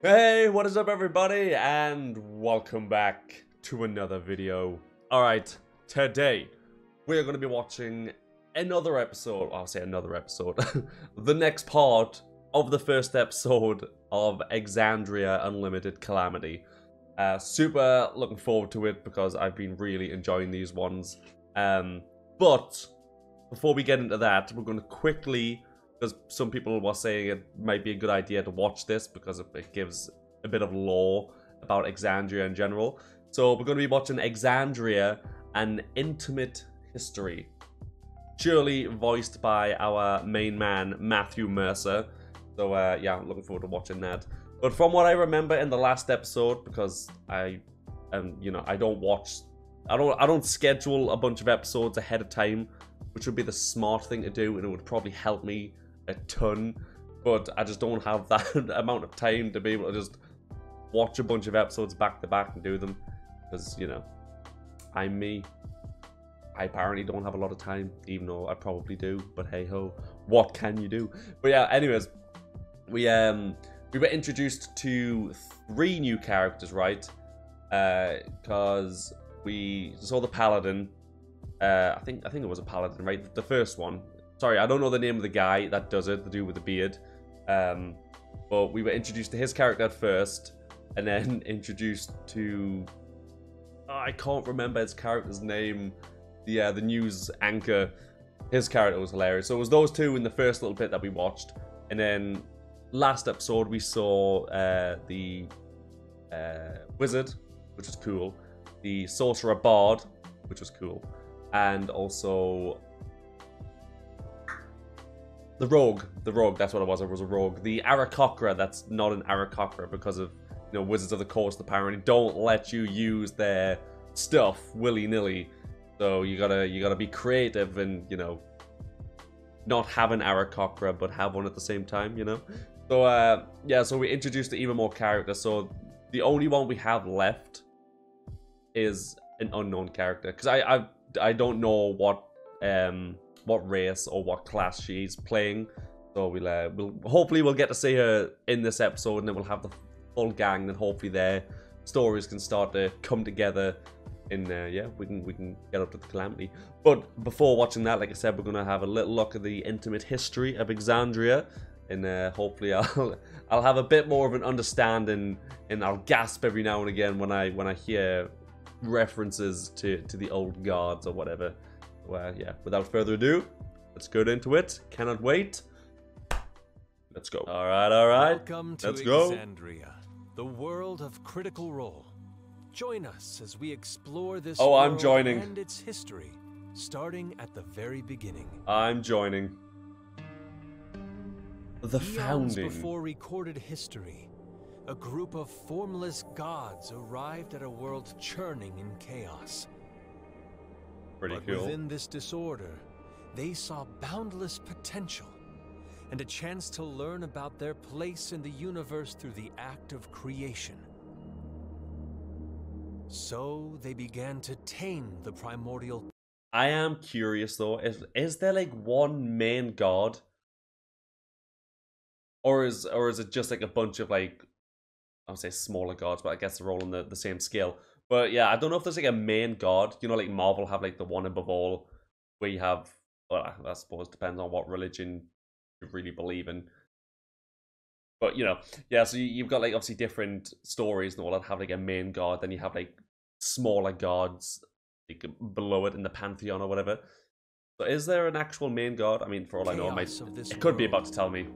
Hey, what is up everybody, and welcome back to another video. Alright, today we're going to be watching another episode, I'll say another episode, the next part of the first episode of Exandria Unlimited Calamity. Super looking forward to it because I've been really enjoying these ones. But before we get into that, we're going to quickly, because some people were saying it might be a good idea to watch this because it gives a bit of lore about Exandria in general. So we're going to be watching Exandria, An Intimate History. Surely voiced by our main man, Matthew Mercer. So yeah, I'm looking forward to watching that. But from what I remember in the last episode, because I don't schedule a bunch of episodes ahead of time, which would be the smart thing to do, and it would probably help me a ton, but I just don't have that amount of time to be able to just watch a bunch of episodes back to back and do them, because, you know, I'm me. I apparently don't have a lot of time, even though I probably do, but hey ho, what can you do? But yeah, anyways, we were introduced to 3 new characters, right? Because we saw the Paladin. I think it was a Paladin, right? The first one. Sorry, I don't know the name of the guy that does it, the dude with the beard. But we were introduced to his character at first, and then introduced to... I can't remember his character's name. Yeah, the news anchor. His character was hilarious. So it was those two in the first little bit that we watched. And then last episode we saw the Wizard, which was cool. The Sorcerer Bard, which was cool. And also... The rogue, that's what it was a rogue. The Aarakocra, that's not an Aarakocra because of, you know, Wizards of the Coast apparently don't let you use their stuff willy-nilly. So you gotta be creative and, you know, not have an Aarakocra but have one at the same time, you know? So yeah, so we introduced even more characters. So the only one we have left is an unknown character, because I don't know what race or what class she's playing. So we'll hopefully get to see her in this episode, and then we'll have the full gang, and hopefully their stories can start to come together. And yeah, we can get up to the Calamity. But before watching that, like I said, we're gonna have a little look at the intimate history of Exandria, and hopefully I'll have a bit more of an understanding, and I'll gasp every now and again when I hear references to the old gods or whatever. Well, yeah, without further ado, let's get into it. Cannot wait. Let's go. All right. Welcome to let's go. Exandria, the world of Critical Role. Join us as we explore this I'm world joining. and its history, starting at the very beginning. I'm joining. The Eons founding. Before recorded history, a group of formless gods arrived at a world churning in chaos. Pretty But cool. within this disorder, they saw boundless potential and a chance to learn about their place in the universe through the act of creation. So they began to tame the primordial. I am curious though, is there like one main god? Or is it just like a bunch of, like, I would say smaller gods, but I guess they're all on the same scale. But yeah, I don't know if there's like a main god. You know, like Marvel have like the one above all, where you have, well, I suppose it depends on what religion you really believe in. But, you know, yeah, so you've got like obviously different stories and all that have like a main god, then you have like smaller gods like below it in the pantheon or whatever. So is there an actual main god? I mean, for all I know, it could be about to tell me.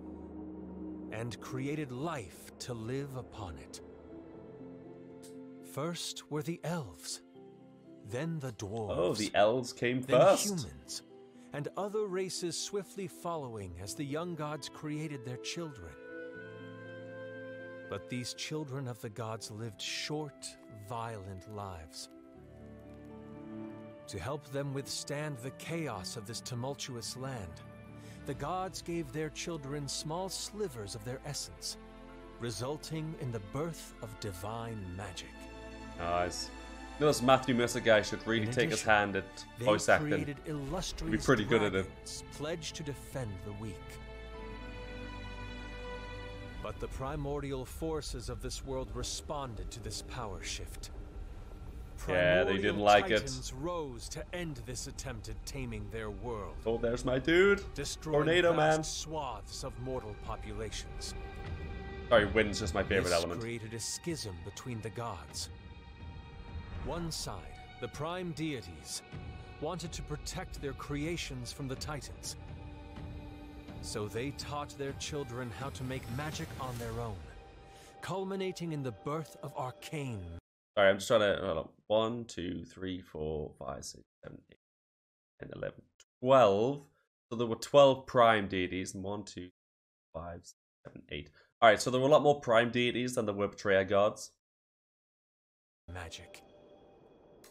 And created life to live upon it. First were the elves, then the dwarves. Oh, the elves came then first. humans, and other races swiftly following as the young gods created their children. But these children of the gods lived short, violent lives. To help them withstand the chaos of this tumultuous land, the gods gave their children small slivers of their essence, resulting in the birth of divine magic. Nice. You know, this Matthew Mercer guy should really take his hand at voice acting. He'd be pretty good at it. Pledged to defend the weak. But the primordial forces of this world responded to this power shift. Yeah, they didn't like it. Titans rose to end this attempt at taming their world. Oh, there's my dude. Destroying Tornado man. swaths of mortal populations. Sorry, wind's just my favorite This element. created a schism between the gods. One side, the prime deities, wanted to protect their creations from the Titans. So they taught their children how to make magic on their own, culminating in the birth of arcane. Sorry, I'm just trying to... Hold on. 1, 2, 3, 4, 5, 6, 7, 8, 10, 11, 12. So there were 12 prime deities. And 1, 2, 5, 6, 7, 8. Alright, so there were a lot more prime deities than there were betrayer gods. Magic.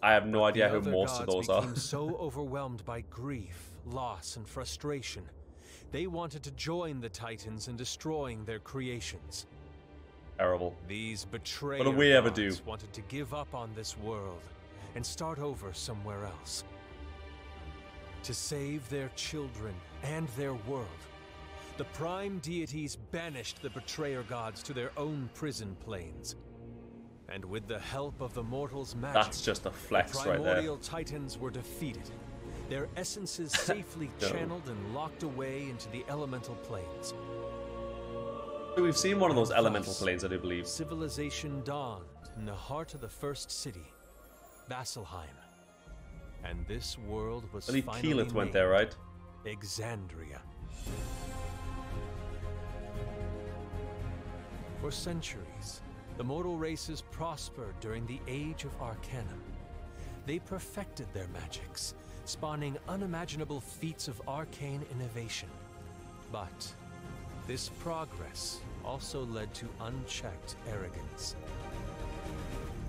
I have no idea who The most of those are. became so overwhelmed by grief, loss, and frustration, they wanted to join the Titans in destroying their creations. Terrible. These betrayer What do we ever do? gods wanted to give up on this world and start over somewhere else. To save their children and their world, the prime deities banished the betrayer gods to their own prison planes. And with the help of the mortals' magic, That's just a flex the right there. primordial titans were defeated, their essences safely No. channeled and locked away into the elemental planes. We've seen one of those And elemental thus, planes, I do believe. Civilization dawned in the heart of the first city, Vasselheim. And this world was I believe finally Keyleth went named there, right? Exandria. For centuries, the mortal races prospered during the age of Arcanum. They perfected their magics, spawning unimaginable feats of arcane innovation. But this progress also led to unchecked arrogance.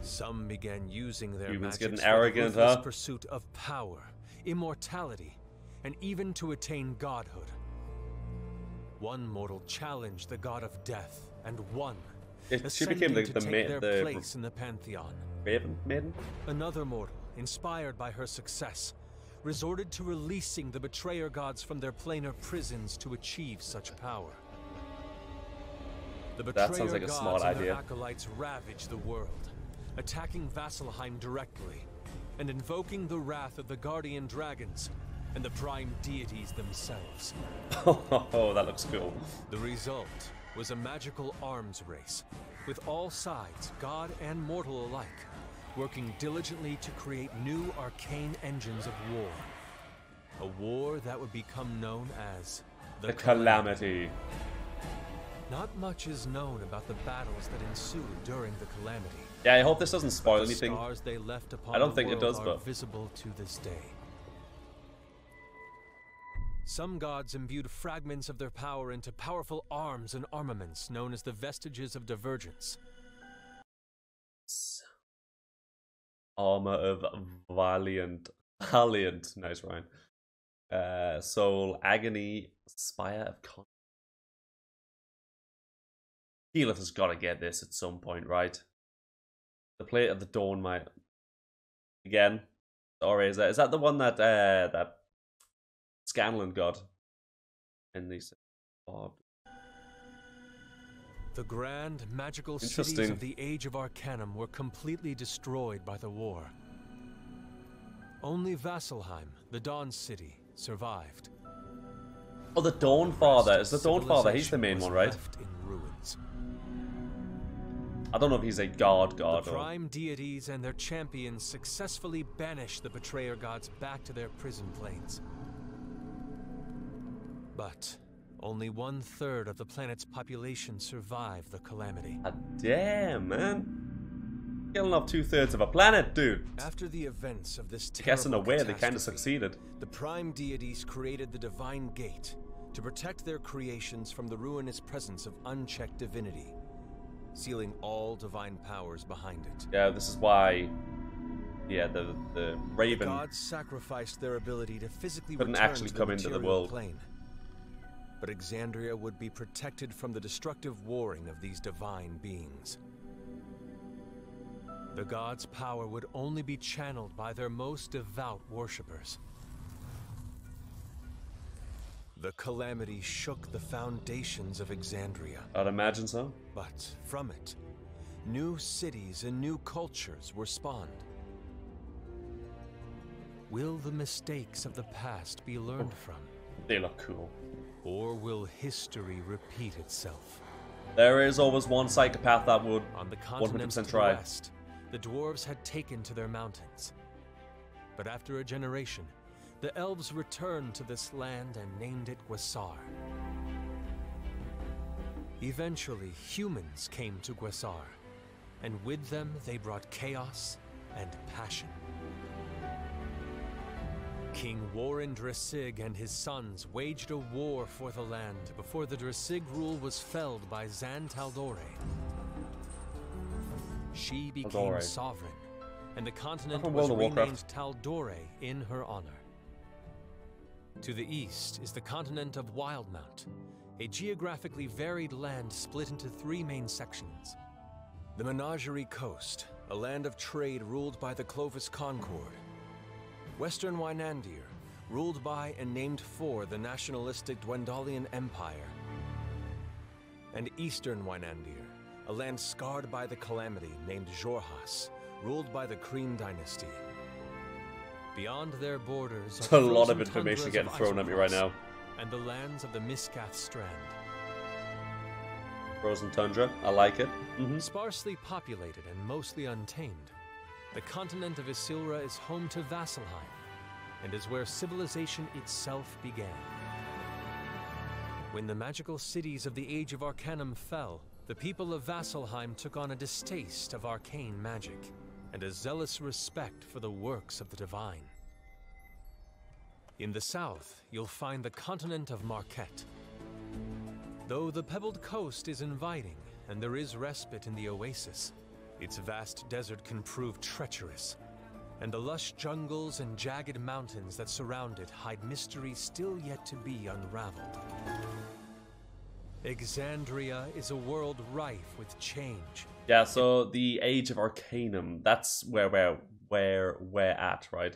Some began using their Humans magics getting for the arrogant, ruthless huh? pursuit of power, immortality, and even to attain godhood. One mortal challenged the god of death and won, She ascending became to the take their place in the pantheon. Raven maiden. Another mortal, inspired by her success, resorted to releasing the betrayer gods from their planar prisons to achieve such power. The That betrayer sounds like a gods smart and their idea. acolytes ravaged the world, attacking Vasselheim directly, and invoking the wrath of the guardian dragons and the prime deities themselves. Oh, that looks cool. The result was a magical arms race, with all sides, god and mortal alike, working diligently to create new arcane engines of war. A war that would become known as The Calamity. Not much is known about the battles that ensued during the Calamity. Yeah, I hope this doesn't spoil The anything. scars they left upon I don't the think it world does, are but visible to this day. Some gods imbued fragments of their power into powerful arms and armaments known as the vestiges of divergence. Armor of Valiant. Nice rhyme. Soul, Agony, Spire of Con. Keyleth has got to get this at some point, right? The Plate of the Dawn might. Again. Or is that the one that that Scanlan got? In these. Oh. The grand, magical cities Interesting. of the Age of Arcanum were completely destroyed by the war. Only Vasselheim, the Dawn City, survived. Oh, the Dawnfather. Is the Dawnfather? He's the main Was one, right? left in ruins. I don't know if he's a god The or... prime deities and their champions successfully banished the betrayer gods back to their prison planes. But only 1/3 of the planet's population survived the Calamity. God damn, man. Killing off 2/3 of a planet, dude. After the events of this I guess in a terrible way they kind of catastrophe, succeeded. the prime deities created the Divine Gate to protect their creations from the ruinous presence of unchecked divinity, sealing all divine powers behind it. Yeah, this is why... Yeah, the The Raven gods sacrificed their ability to physically couldn't return actually to come into the material world. plane. But Exandria would be protected from the destructive warring of these divine beings. The gods' power would only be channeled by their most devout worshippers. The Calamity shook the foundations of Exandria. I'd imagine so. But from it, new cities and new cultures were spawned. Will the mistakes of the past be learned from? They look cool. Or will history repeat itself? There is always one psychopath that would On the continent 100% to the try. west, the dwarves had taken to their mountains. But after a generation, the elves returned to this land and named it Guessar. Eventually, humans came to Guessar, and with them they brought chaos and passion. King Warren Dressig and his sons waged a war for the land before the Dressig rule was felled by Zan Taldore. She became sovereign, and the continent was renamed Taldore in her honor. To the east is the continent of Wildmount, a geographically varied land split into 3 main sections. The Menagerie Coast, a land of trade ruled by the Clovis Concord. Western Wynandir, ruled by and named for the nationalistic Dwendalian Empire. And Eastern Wynandir, a land scarred by the Calamity named Jorhas, ruled by the Kreen dynasty. Beyond their borders There's are a the lot of frozen information tundras getting of thrown at me right now. and the lands of the Miskath Strand. Frozen tundra, I like it. Sparsely populated and mostly untamed, the continent of Isilra is home to Vasselheim, and is where civilization itself began. When the magical cities of the Age of Arcanum fell, the people of Vasselheim took on a distaste of arcane magic, and a zealous respect for the works of the divine. In the south, you'll find the continent of Marquette. Though the pebbled coast is inviting, and there is respite in the oasis, its vast desert can prove treacherous, and the lush jungles and jagged mountains that surround it hide mysteries still yet to be unraveled. Exandria is a world rife with change. Yeah, so the Age of Arcanum, that's where we're at, right?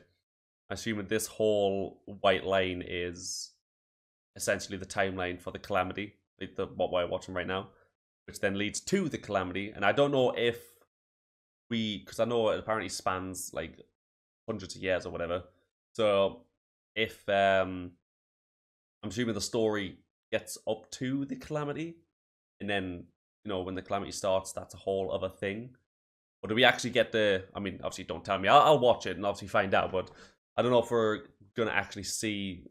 I assume that this whole white line is essentially the timeline for the Calamity, like what we're watching right now, which then leads to the Calamity. And I don't know if because I know it apparently spans like hundreds of years or whatever. So if I'm assuming the story gets up to the Calamity, and then when the Calamity starts, that's a whole other thing. Or do we actually get the? I mean, obviously, don't tell me. I'll watch it and obviously find out. But I don't know if we're gonna actually see,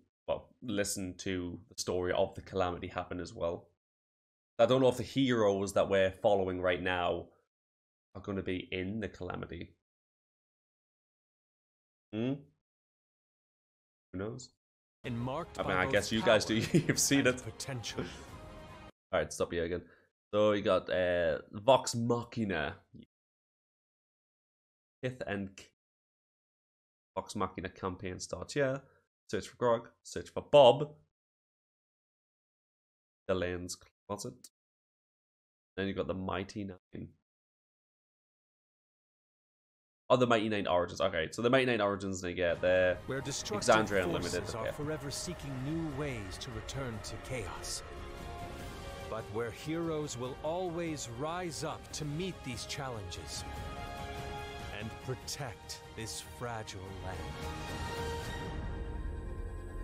listen to the story of the Calamity happen as well. I don't know if the heroes that we're following right now are going to be in the Calamity. Who knows? And marked I mean, by I both guess you guys power do. You've seen and it. potential. All right, stop here again. So you got Vox Machina, Kith and Vox Machina campaign starts. Yeah, search for Grog, search for Bob. The Lane's Closet. Then you got the Mighty Nine. Oh, the Mighty Nine Origins. Okay, so the Mighty Nine Origins they get there. Where destructive Exandria Unlimited. forces are forever seeking new ways to return to chaos. But where heroes will always rise up to meet these challenges and protect this fragile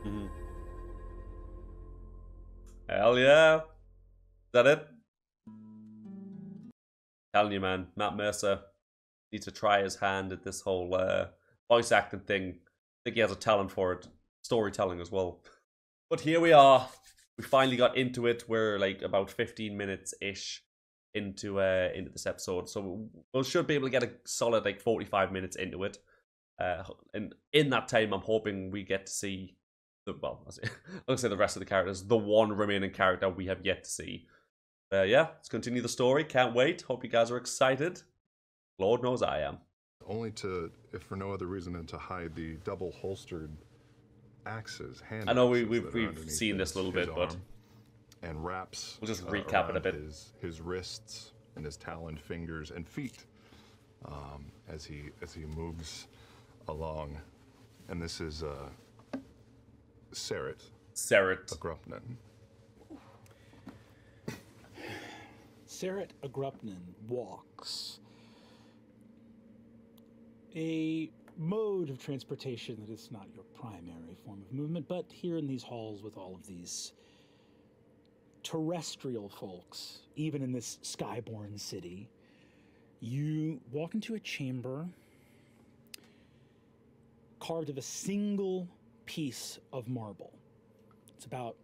land. Hell yeah. Is that it? Telling you, man, Matt Mercer needs to try his hand at this whole voice acting thing. I think he has a talent for it. Storytelling as well. But here we are. We finally got into it. We're like about 15 minutes-ish into this episode. So we should be able to get a solid like 45 minutes into it. And in that time, I'm hoping we get to see I'll say the rest of the characters. The one remaining character we have yet to see. Yeah, let's continue the story. Can't wait. Hope you guys are excited. Lord knows I am. Only to, if for no other reason than to hide the double holstered axes. I know we've seen this a little bit, but and wraps. We'll just recap it a bit. His wrists and his taloned fingers and feet as he moves along. And this is Saret, Seret. Agrupnen. Seret Agrupnen walks a mode of transportation that is not your primary form of movement, but here in these halls with all of these terrestrial folks, even in this skyborn city, you walk into a chamber carved of a single piece of marble. It's about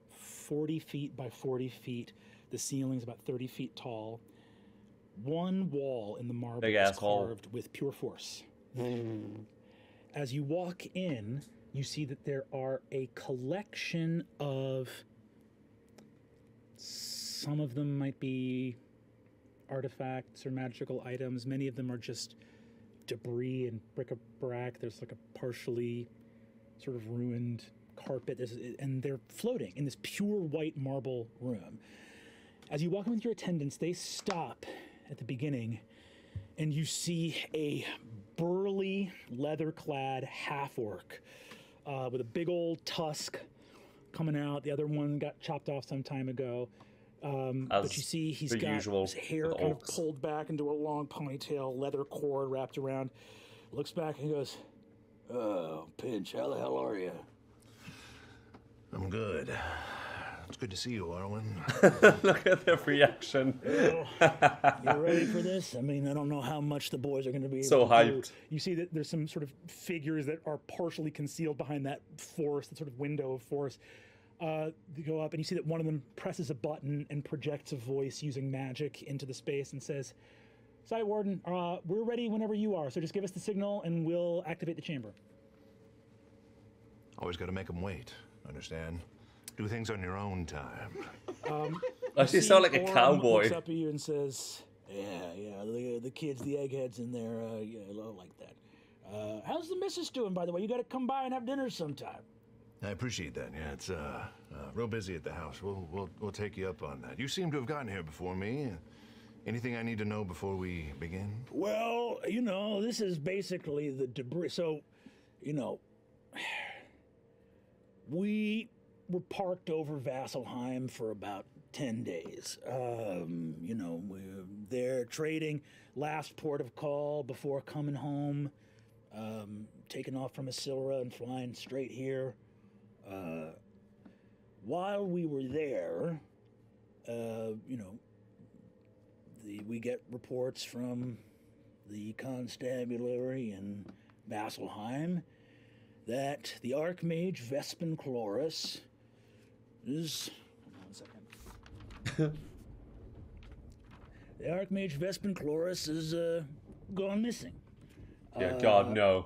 40 feet by 40 feet. The ceiling's about 30 feet tall. One wall in the marble is carved with pure force. As you walk in, you see that there are a collection of, some of them might be artifacts or magical items. Many of them are just debris and bric-a-brac. There's like a partially sort of ruined carpet, and they're floating in this pure white marble room. As you walk in with your attendants, they stop at the beginning, and you see a burly, leather-clad half-orc with a big old tusk coming out. The other one got chopped off some time ago. But you see he's got his hair kind of pulled back into a long ponytail, leather cord wrapped around. Looks back and goes, "Oh, Pinch, how the hell are you?" I'm good. It's good to see you, Arwen. Look at their reaction. Oh, you ready for this? I mean, I don't know how much the boys are going to be able so to hyped. do. You see that there's some sort of figures that are partially concealed behind that force, that sort of window of force. They go up, and you see that one of them presses a button and projects a voice using magic into the space and says, "Site Warden, we're ready whenever you are, so just give us the signal and we'll activate the chamber." Always got to make them wait, understand? Do things on your own time. You sound like a cowboy. Looks up at you and says, "Yeah, the kids, the eggheads in there, yeah, I like that. How's the missus doing, by the way? You got to come by and have dinner sometime." I appreciate that. Yeah, it's real busy at the house. We'll take you up on that. You seem to have gotten here before me. Anything I need to know before we begin? Well, you know, this is basically the debris. So, you know, we were parked over Vasselheim for about 10 days. You know, we're there trading, last port of call before coming home, taking off from Asilra and flying straight here. While we were there, you know, we get reports from the constabulary in Vasselheim that the Archmage Vespin Chloris is... Hold on a second. The Archmage Vespin Chloris is gone missing. Yeah, God, no.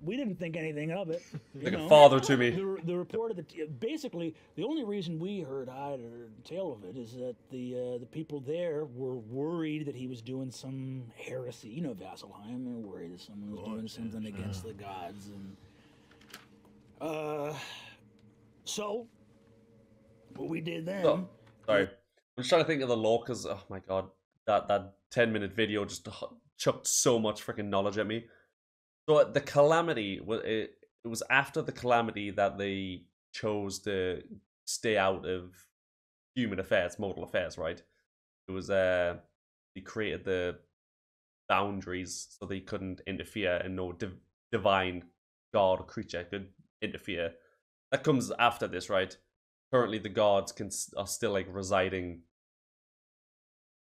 We didn't think anything of it. Like a father to me. The report of basically the only reason we heard hide or tail of it is that the people there were worried that he was doing some heresy. You know, Vasselheim, they're worried that someone was doing something against the gods, and so what we did then. Oh, sorry, I'm just trying to think of the lore because oh my God, that 10-minute video just chucked so much freaking knowledge at me. So the Calamity, it was after the Calamity that they chose to stay out of human affairs, mortal affairs, right? It was, they created the boundaries so they couldn't interfere and no divine god or creature could interfere. That comes after this, right? Currently the gods are still like residing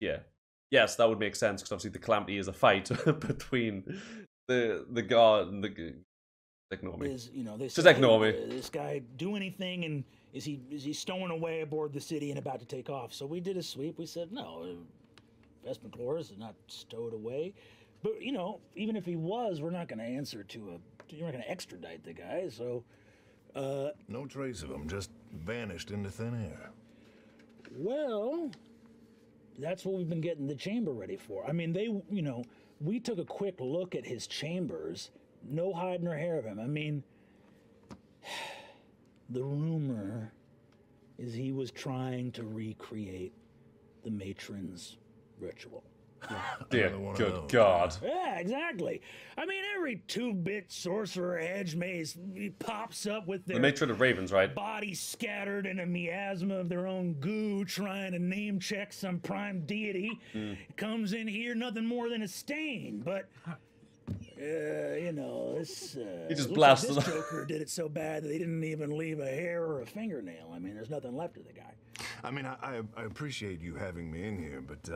here. Yes, that would make sense because obviously the Calamity is a fight between... the god and the ignore me. You know, they just ignore me. This guy do anything, and is he stowing away aboard the city and about to take off? So we did a sweep. We said no, Vespin Chloris is not stowed away. But you know, even if he was, we're not going to answer to you're not going to extradite the guy. So no trace of him, just vanished into thin air. Well, that's what we've been getting the chamber ready for. I mean, you know. We took a quick look at his chambers. No hide nor hair of him. I mean, the rumor is he was trying to recreate the matron's ritual. Dear Another one of good those. God. Yeah, exactly. I mean, every 2-bit sorcerer edge maze pops up with The their matron of Ravens, right? body scattered in a miasma of their own goo, trying to name check some prime deity. Comes in here, nothing more than a stain. But, you know, this, He just looks blasted like him. this Joker did it so bad that they didn't even leave a hair or a fingernail. I mean, there's nothing left of the guy. I mean, I appreciate you having me in here, but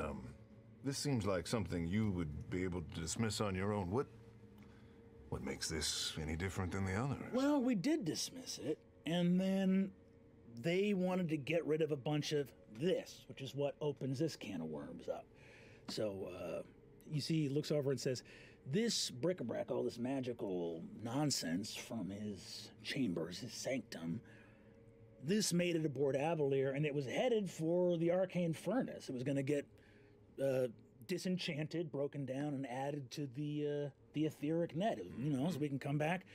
this seems like something you would be able to dismiss on your own. What makes this any different than the others? Well, we did dismiss it, and then they wanted to get rid of a bunch of this, which is what opens this can of worms up. So, you see, he looks over and says, this bric-a-brac, all this magical nonsense from his chambers, his sanctum, this made it aboard Avalier, and it was headed for the arcane furnace. It was going to get disenchanted, broken down, and added to the etheric net, you know, so we can come back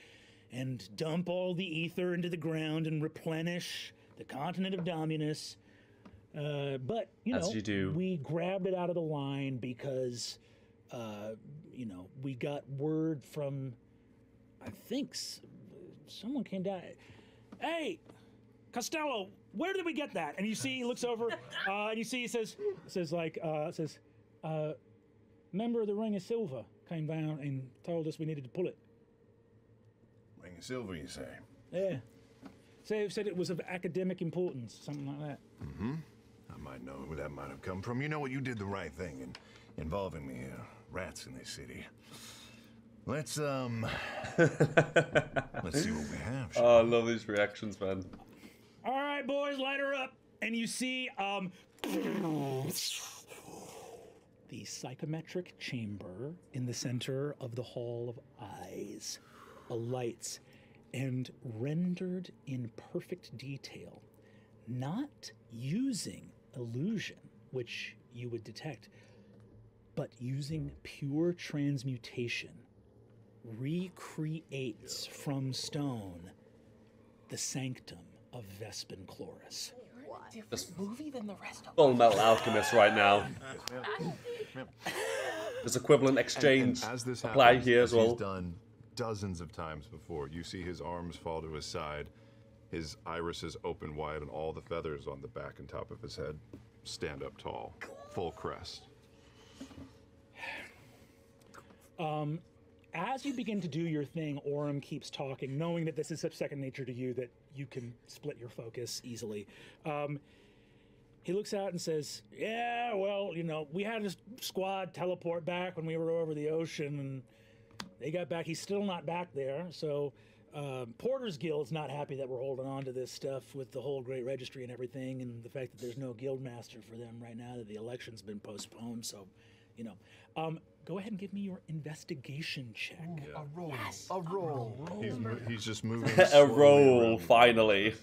and dump all the ether into the ground and replenish the continent of Dominus. But, you As know, you do. we grabbed it out of the line because, you know, we got word from, I think, someone came down. Hey, Costello, where did we get that? And you see, he looks over, and you see, he says, member of the Ring of Silver came down and told us we needed to pull it. Ring of silver, you say? Yeah. Said it was of academic importance, something like that. I might know where that might have come from. You know what? You did the right thing in involving the rats in this city. Let's see what we have. Oh, I love these reactions, man. All right, boys, light her up. And you see, the psychometric chamber in the center of the Hall of Eyes alights, and rendered in perfect detail, not using illusion, which you would detect, but using pure transmutation, recreates from stone the sanctum of Vespin Chloris. Just Movie than the rest of Full Metal Alchemist right now. There's equivalent exchange And as this applied happens, here as well. he's done dozens of times before. You see his arms fall to his side, his irises open wide, and all the feathers on the back and top of his head stand up tall, full crest. As you begin to do your thing, Orem keeps talking, knowing that this is such second nature to you that you can split your focus easily. He looks out and says, yeah, well, you know, we had a squad teleport back when we were over the ocean, and they got back. He's still not back there, so Porter's Guild's not happy that we're holding on to this stuff with the whole Great Registry and everything, and the fact that there's no guildmaster for them right now, that the election's been postponed, so, you know. Go ahead and give me your investigation check. A roll. A roll. He's just moving A slowly roll, around finally.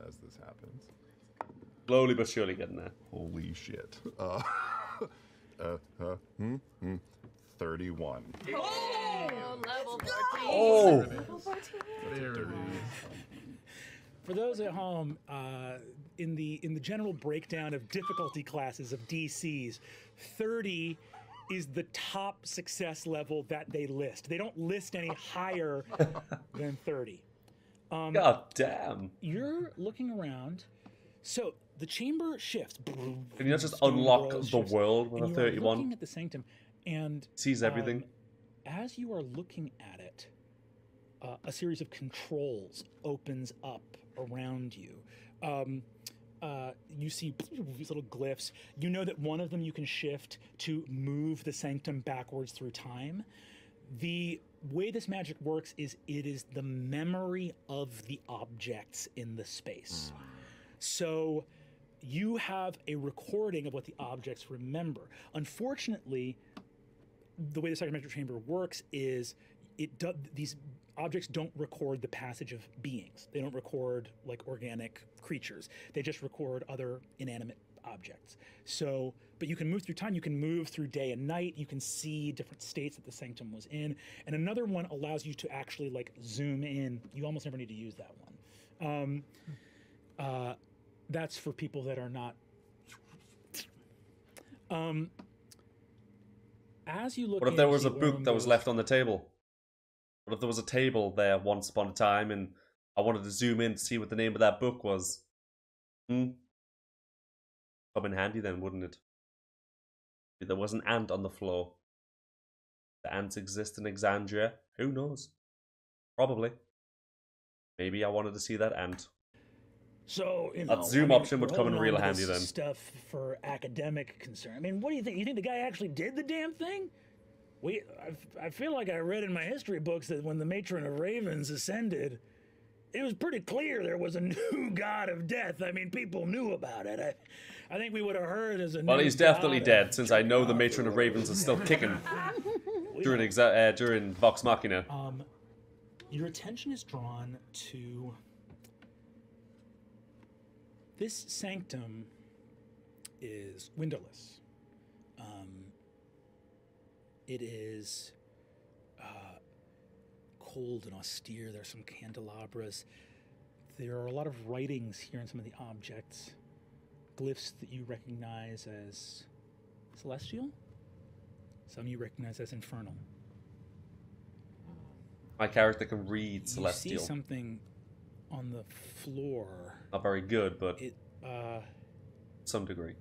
as this happens. Slowly but surely getting there. Holy shit. 31. Oh, level 14. Oh! For those at home, in the general breakdown of difficulty classes of DCs, 30 is the top success level that they list. They don't list any higher than 30. God damn. You're looking around, so the chamber shifts. Can you not just Stone unlock walls the shifts, world with and a you are 31? looking at the sanctum, and Sees everything. as you are looking at it, a series of controls opens up around you. You see these little glyphs. You know that one of them you can shift to move the sanctum backwards through time. The way this magic works is it is the memory of the objects in the space. So you have a recording of what the objects remember. Unfortunately, the way the psychometric chamber works is these objects don't record the passage of beings. They don't record like organic creatures. They just record other inanimate objects. So, but you can move through time. You can move through day and night. You can see different states that the sanctum was in. And another one allows you to actually like zoom in. You almost never need to use that one. That's for people that are not. As you look, What if in, there you was see a book Orm that was goes, left on the table? What if there was a table there once upon a time and I wanted to zoom in to see what the name of that book was? Come in handy then, wouldn't it? If there was an ant on the floor. The ants exist in Exandria. Who knows? Probably. Maybe I wanted to see that ant. So, That zoom option would we're come in holding real on to handy this then. Stuff for academic concern. I mean, what do you think? You think the guy actually did the damn thing? I feel like I read in my history books that when the matron of ravens ascended, it was pretty clear there was a new god of death. I mean, people knew about it. I think we would have heard as a. Well, new he's definitely god dead, of since I know the jerking matron off of or ravens is still kicking whatever. during Vox Machina. Your attention is drawn to this sanctum is windowless. It is cold and austere. There's some candelabras. There are a lot of writings here in some of the objects, glyphs that you recognize as celestial, some you recognize as infernal. My character can read Celestial. You see something on the floor. Not very good, but It some degree.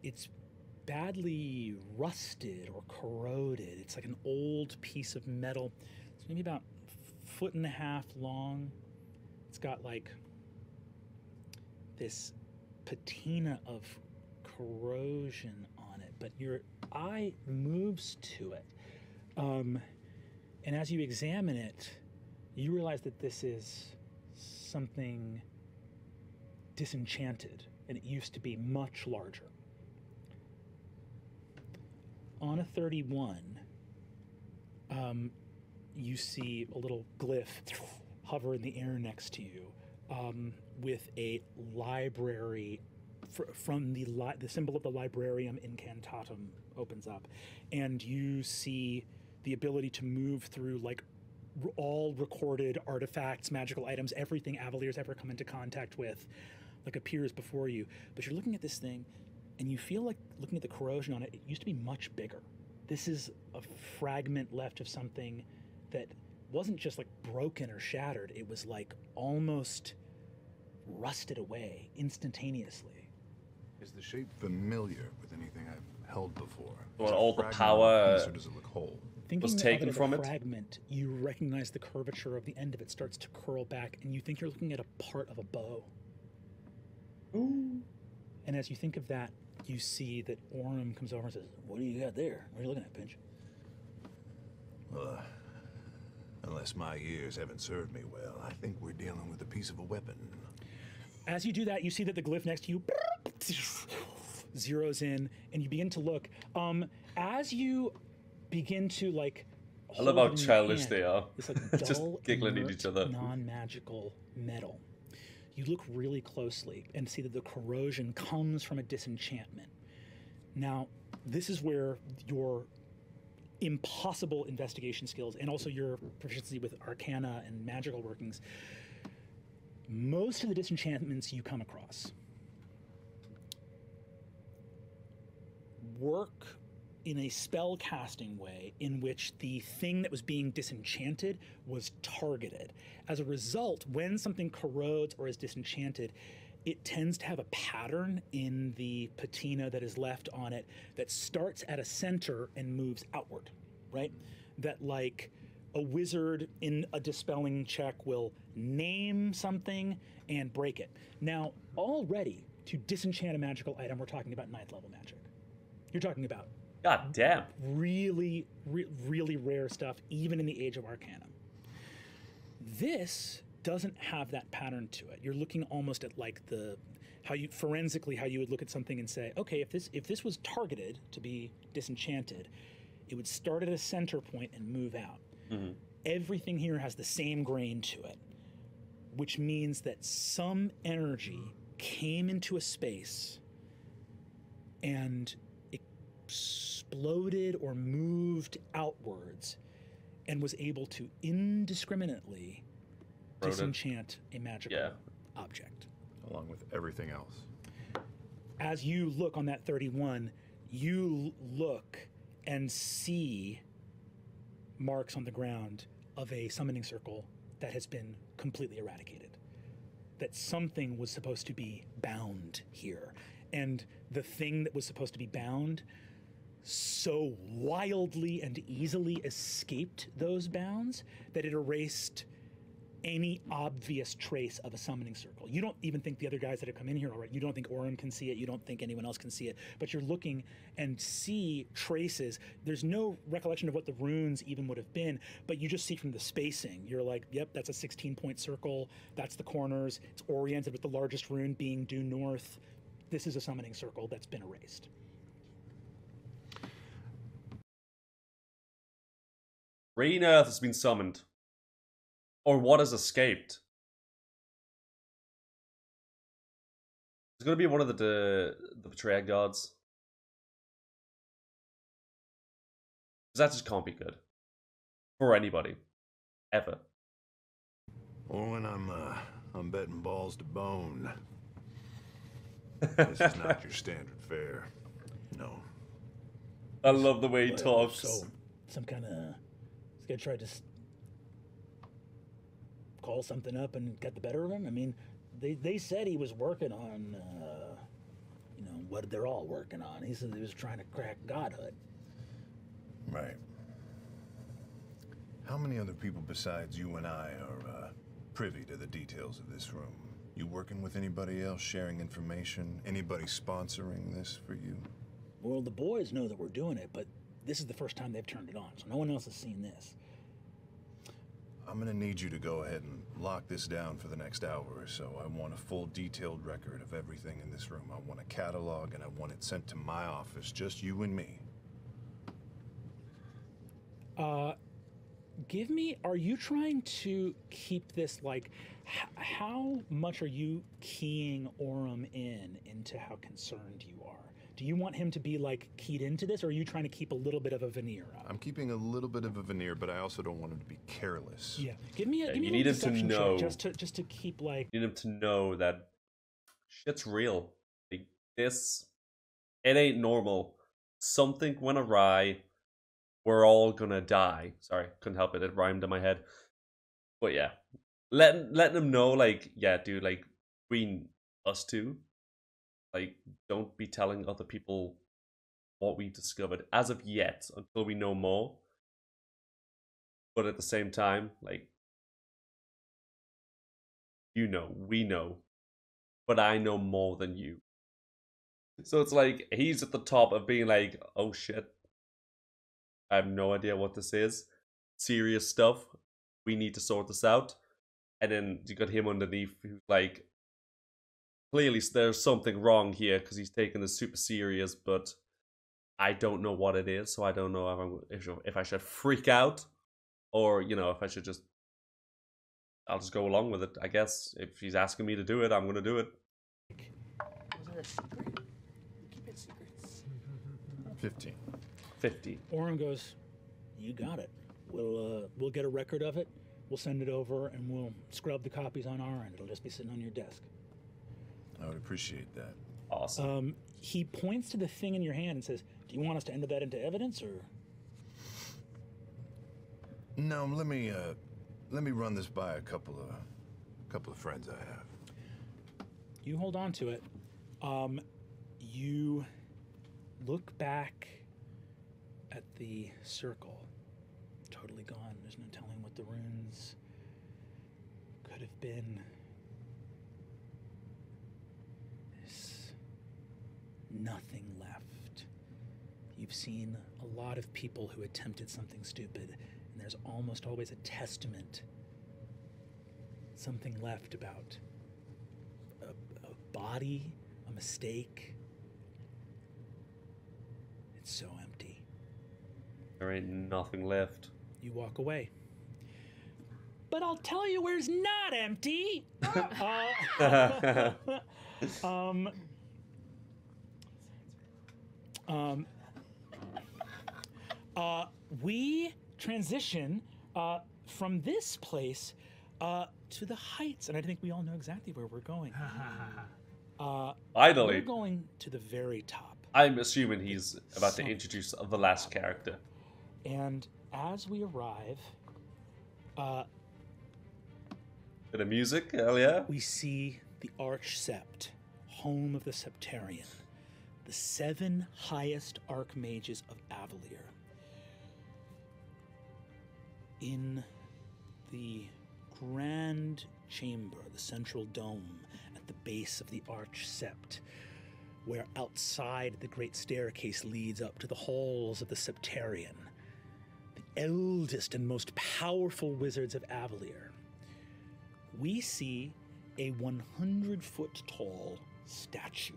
it's badly rusted or corroded. It's like an old piece of metal. It's maybe about a foot and a half long. It's got like this patina of corrosion on it, but your eye moves to it. And as you examine it, you realize that this is something disenchanted, and it used to be much larger. On a 31, you see a little glyph hover in the air next to you, with a library from the symbol of the Librarium Incantatum opens up, and you see the ability to move through like all recorded artifacts, magical items, everything Avalier's ever come into contact with, like appears before you. But you're looking at this thing, and you feel like looking at the corrosion on it, it used to be much bigger. This is a fragment left of something that wasn't just like broken or shattered, it was like almost rusted away instantaneously. Is the shape familiar with anything I've held before? Well, Is it all the fragmented power piece, or does it look whole? Thinking was of taken it as from a it? fragment, you recognize the curvature of the end of it starts to curl back, and you think you're looking at a part of a bow. Ooh. And as you think of that, you see that Orem comes over and says, "What do you got there? What are you looking at, Pinch?" Well, unless my ears haven't served me well, I think we're dealing with a piece of a weapon. As you do that, you see that the glyph next to you zeroes in, and you begin to look. As you begin to like, I love how hold in your childish hand they are. this like Just dull, giggling at inert, each other. non-magical metal. You look really closely and see that the corrosion comes from a disenchantment. Now, this is where your impossible investigation skills and also your proficiency with arcana and magical workings, most of the disenchantments you come across work in a spell casting way in which the thing that was being disenchanted was targeted. As a result, when something corrodes or is disenchanted, it tends to have a pattern in the patina that is left on it that starts at a center and moves outward, right? That like a wizard in a dispelling check will name something and break it. Now, already, to disenchant a magical item, we're talking about 9th level magic. You're talking about God damn. really rare stuff, even in the age of Arcanum. This doesn't have that pattern to it. You're looking almost at like how you would look at something and say, okay, if this was targeted to be disenchanted, it would start at a center point and move out. Mm-hmm. Everything here has the same grain to it, which means that some energy came into a space and exploded or moved outwards and was able to indiscriminately disenchant a magical object. Along with everything else. As you look on that 31, you look and see marks on the ground of a summoning circle that has been completely eradicated. That something was supposed to be bound here. And the thing that was supposed to be bound so wildly and easily escaped those bounds that it erased any obvious trace of a summoning circle. You don't even think the other guys that have come in here already, you don't think Orin can see it, you don't think anyone else can see it, but you're looking and see traces. There's no recollection of what the runes even would have been, but you just see from the spacing. You're like, yep, that's a 16-point circle, that's the corners, it's oriented with the largest rune being due north. This is a summoning circle that's been erased. Green Earth has been summoned. Or what has escaped? It's going to be one of the betrayal gods. Because that just can't be good. For anybody. Ever. Owen, I'm betting balls to bone. This is not your standard fare. No. I love the way he talks. So, some kind of... This guy tried to call something up and get the better of him? I mean, they said he was working on, you know, what they're all working on. He said he was trying to crack godhood. Right. How many other people besides you and I are privy to the details of this room? You working with anybody else, sharing information? Anybody sponsoring this for you? Well, the boys know that we're doing it, but this is the first time they've turned it on, so no one else has seen this. I'm gonna need you to go ahead and lock this down for the next hour or so. I want a full detailed record of everything in this room. I want a catalog and I want it sent to my office, just you and me. Give me, are you trying to keep this, like, how much are you keying Orem into how concerned you are? Do you want him to be, like, keyed into this, or are you trying to keep a little bit of a veneer up? I'm keeping a little bit of a veneer, but I also don't want him to be careless. Yeah, give me a you need him to know, check, just to keep, like... You need him to know that shit's real. Like, this, it ain't normal. Something went awry. We're all gonna die. Sorry, couldn't help it. It rhymed in my head. But yeah, letting him know, like, yeah, dude, like, between us two, like, don't be telling other people what we've discovered as of yet until we know more. But at the same time, like, you know, we know, but I know more than you. So it's like he's at the top of being like, oh shit, I have no idea what this is. Serious stuff. We need to sort this out. And then you got him underneath who's like, clearly there's something wrong here because he's taking this super serious, but I don't know what it is, so I don't know if I should freak out or, you know, if I should just, I'll just go along with it, I guess. If he's asking me to do it, I'm going to do it. Was it a secret? Keep it secrets. 15. 50. Orem goes, you got it. We'll get a record of it. We'll send it over, and we'll scrub the copies on our end. It'll just be sitting on your desk. I would appreciate that. Awesome. He points to the thing in your hand and says, do you want us to enter that into evidence, or? No, let me run this by a couple of friends I have. You hold on to it. You look back at the circle. Totally gone. There's no telling what the runes could have been. There's nothing left. You've seen a lot of people who attempted something stupid, and there's almost always a testament. Something left about a body, a mistake. It's so empty. There ain't nothing left. You walk away. But I'll tell you where's not empty. We transition from this place to the heights, and I think we all know exactly where we're going. Finally. We're going to the very top. I'm assuming he's about to introduce the last character. And as we arrive, Bit of music, hell yeah. we see the Arch-Sept, home of the Septarian, the 7 highest archmages of Avalier. In the grand chamber, the central dome at the base of the Arch-Sept, where outside the great staircase leads up to the halls of the Septarian, the eldest and most powerful wizards of Avalier, we see a 100-foot tall statue,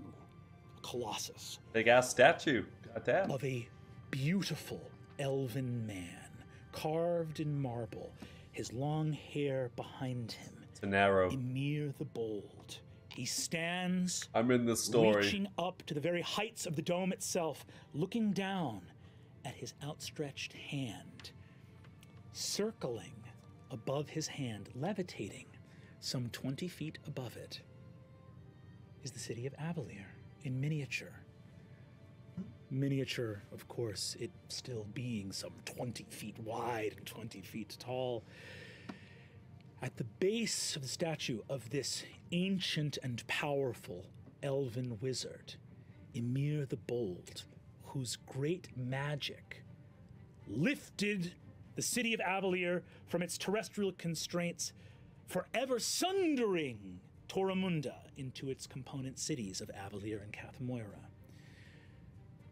a colossus, Big ass statue. Goddamn. of a beautiful elven man, carved in marble, his long hair behind him. It's an arrow. Ymir the Bold. He stands, I'm in the story. reaching up to the very heights of the dome itself, looking down at his outstretched hand. Circling above his hand, levitating some 20 feet above it, is the city of Avalier in miniature. Miniature, of course, it still being some 20 feet wide and 20 feet tall. At the base of the statue of this ancient and powerful elven wizard, Ymir the Bold, whose great magic lifted the city of Avalier from its terrestrial constraints, forever sundering Toramunda into its component cities of Avalier and Cathmoira.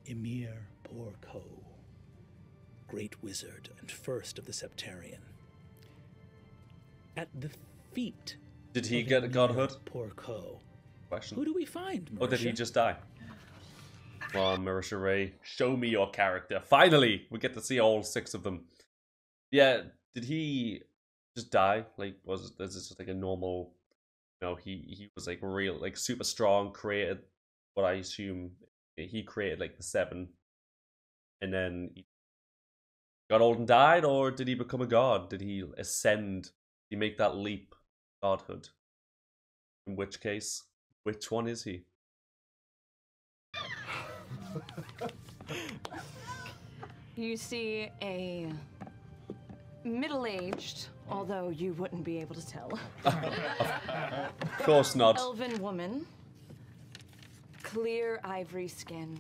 Ymir Porco, great wizard and first of the Septarian. At the feet Did he of get a Ymir godhood? Porco, Question. who do we find, Or did he Marisha? just die? Come on, Marisha Ray. Show me your character. Finally! We get to see all 6 of them. Yeah, did he just die? Like, is this just like a normal... No, he was like real, like super strong, created what I assume he created like the 7. And then he got old and died? Or did he become a god? Did he ascend? Did he make that leap godhood? In which case, which one is he? You see a middle-aged, although you wouldn't be able to tell, Of course not. elven woman, clear ivory skin,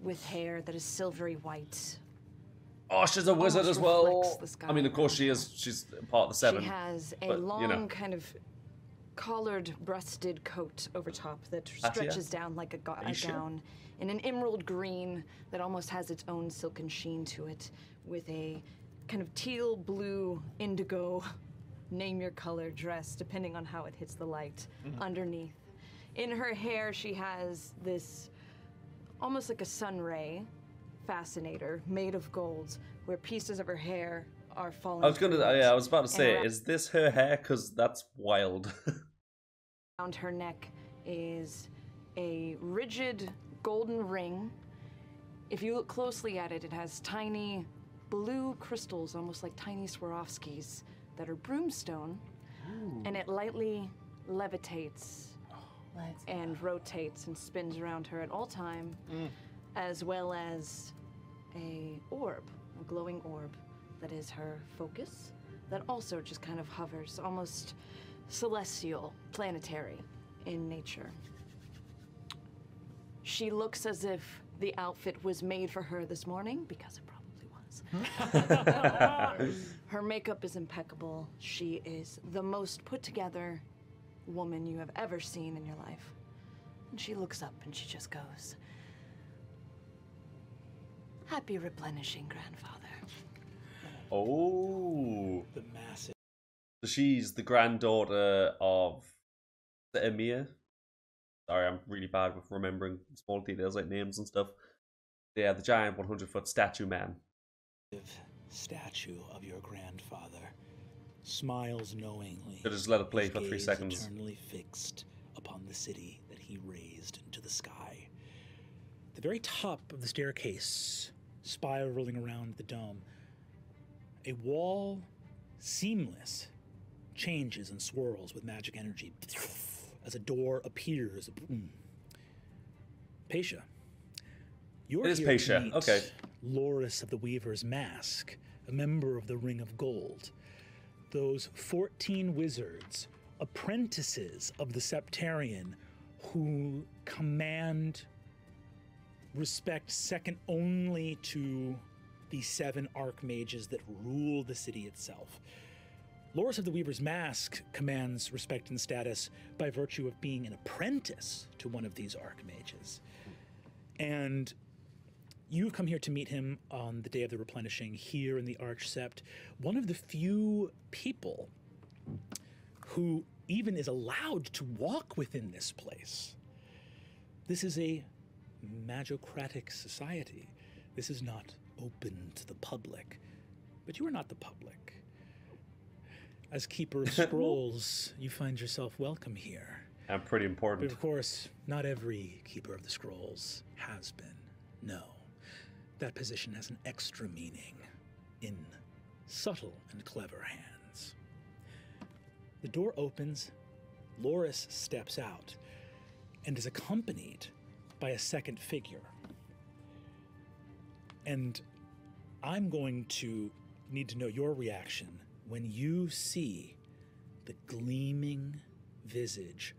with hair that is silvery white. Oh, she's a wizard Almost as well. reflects the sky I mean, of course she around is. She's part of the 7. She has a but, long, you know. kind of collared-breasted coat over top that yeah? stretches down like a you sure? gown, in an emerald green that almost has its own silken sheen to it, with a kind of teal, blue, indigo, name your color dress, depending on how it hits the light, underneath. In her hair, she has this almost like a sun ray fascinator made of gold, where pieces of her hair are falling. I was gonna. Yeah, I was about to say, around- is this her hair? Because that's wild. Around her neck is a rigid golden ring. If you look closely at it, it has tiny blue crystals, almost like tiny Swarovskis, that are broomstone, and it lightly levitates and rotates and spins around her at all time, as well as a orb, a glowing orb that is her focus, that also just kind of hovers, almost celestial, planetary in nature. She looks as if the outfit was made for her this morning, because it probably was. Her makeup is impeccable. She is the most put together woman you have ever seen in your life. And she looks up and she just goes, "Happy replenishing, grandfather." Oh, The massive. so she's the granddaughter of the Emir. Sorry, I'm really bad with remembering small details like names and stuff. Yeah, the giant 100-foot statue man. Statue of your grandfather smiles knowingly. So just let it play his for 3 gaze seconds. Eternally fixed upon the city that he raised into the sky. The very top of the staircase, spiraling around the dome, a wall, seamless, changes and swirls with magic energy as a door appears. Boom. Pesha, You're It is here Pesha, to meet okay. Loris of the Weaver's Mask, a member of the Ring of Gold. Those 14 wizards, apprentices of the Septarian, who command respect second only to the 7 archmages that rule the city itself. Loris of the Weaver's Mask commands respect and status by virtue of being an apprentice to one of these archmages. And you've come here to meet him on the day of the replenishing here in the Archsept, one of the few people who even is allowed to walk within this place. This is a magocratic society. This is not open to the public, but you are not the public. As Keeper of Scrolls, you find yourself welcome here. And pretty important. But of course, not every Keeper of the Scrolls has been. No. That position has an extra meaning in subtle and clever hands. The door opens, Loris steps out, and is accompanied by a second figure. And I'm going to need to know your reaction when you see the gleaming visage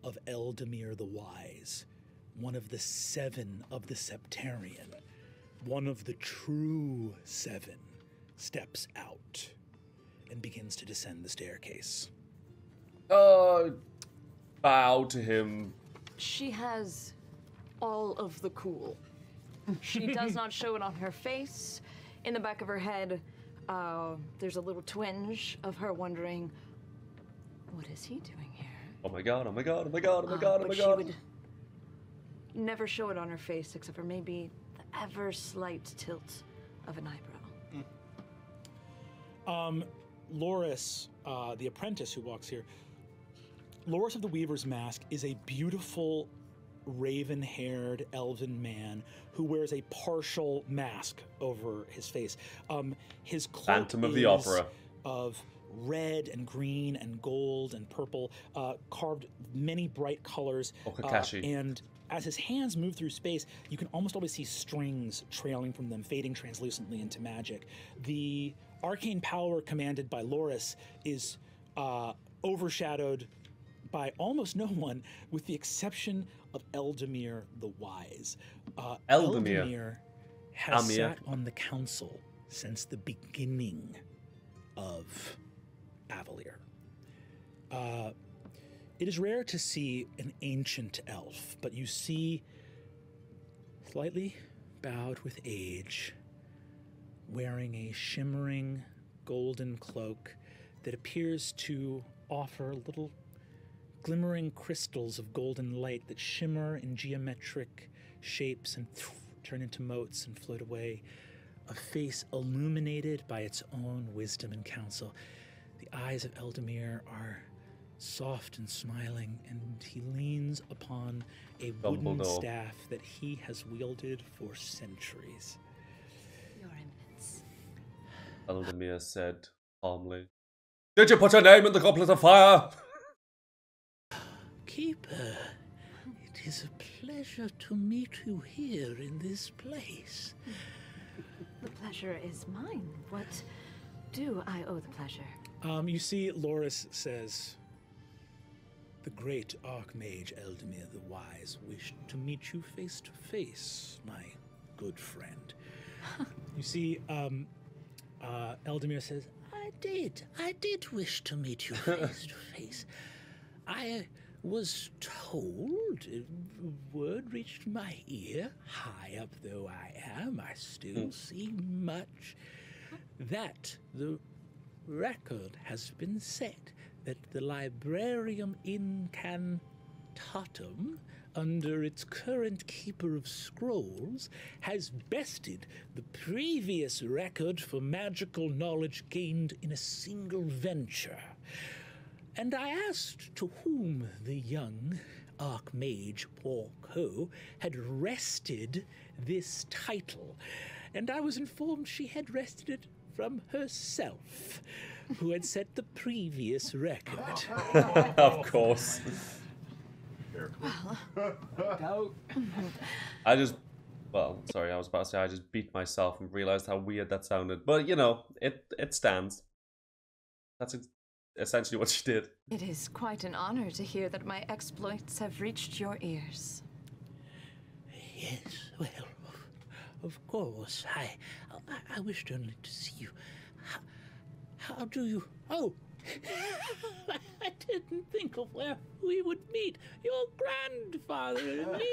of Eldamir the Wise, one of the 7 of the Septarian, one of the true 7, steps out and begins to descend the staircase. Bow to him. She has all of the cool. She does not show it on her face. In the back of her head, there's a little twinge of her wondering, what is he doing here? Oh my god, oh my god, oh my god, oh my god, oh my But god. she would never show it on her face except for maybe the ever slight tilt of an eyebrow. Loris, the apprentice who walks here, Loris of the Weaver's Mask is a beautiful raven-haired elven man who wears a partial mask over his face. His cloak Phantom of the is Opera. of red and green and gold and purple, carved many bright colors. Kakashi. And as his hands move through space, you can almost always see strings trailing from them, fading translucently into magic. The arcane power commanded by Loris is overshadowed by almost no one, with the exception of Eldamir the Wise. Eldamir has sat on the council since the beginning of Avalier. It is rare to see an ancient elf, but you see, slightly bowed with age, wearing a shimmering golden cloak that appears to offer little glimmering crystals of golden light that shimmer in geometric shapes and turn into motes and float away. A face illuminated by its own wisdom and counsel. The eyes of Eldamir are soft and smiling, and he leans upon a wooden staff that he has wielded for centuries. Your Eminence. Eldamir said calmly, "Did you put your name in the goblet of fire?" Keeper, it is a pleasure to meet you here in this place. The pleasure is mine. What do I owe the pleasure? You see, Loris says, "The great Archmage Eldamir the Wise wished to meet you face to face, my good friend." You see, Eldamir says, I did wish to meet you face to face. I was told, word reached my ear, high up though I am, I still see much, that the record has been set that the Librarium Incantatum, under its current Keeper of Scrolls, has bested the previous record for magical knowledge gained in a single venture. And I asked to whom the young Archmage Porco had wrested this title, and I was informed she had wrested it from herself, who had set the previous record. Of course. Well, sorry, I was about to say I just beat myself and realized how weird that sounded. But, you know, it stands. That's essentially what she did. It is quite an honor to hear that my exploits have reached your ears. Yes, well, of course. I wished only to see you. How do you... Oh! I didn't think of where we would meet. Your grandfather and me.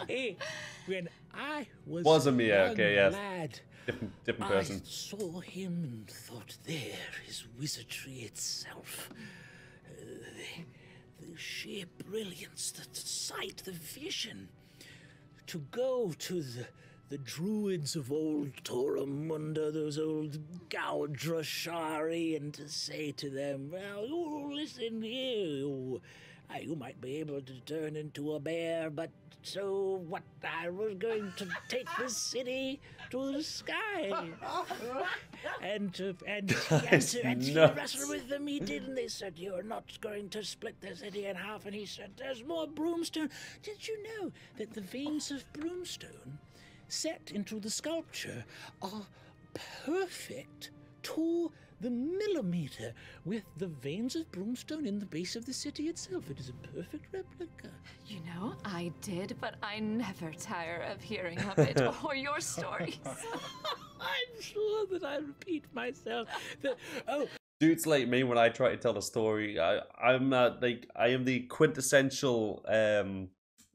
Hey, when I was a Mia, okay, yes. lad, Different person. I saw him and thought, there is wizardry itself. The sheer brilliance, the sight, the vision. To go to the druids of old Toramunda, those old Gaudrashari, and to say to them, well, you listen here, you might be able to turn into a bear, but so what? I was going to take this city to the sky. and to wrestle with them he did, and they said, you're not going to split the city in half, and he said, there's more brimstone. Did you know that the veins of brimstone set into the sculpture are perfect to the millimeter, with the veins of brimstone in the base of the city itself? It is a perfect replica. You know, I did, but I never tire of hearing of it or your stories. I'm sure that I repeat myself. Dudes like me, when I try to tell a story, I am the quintessential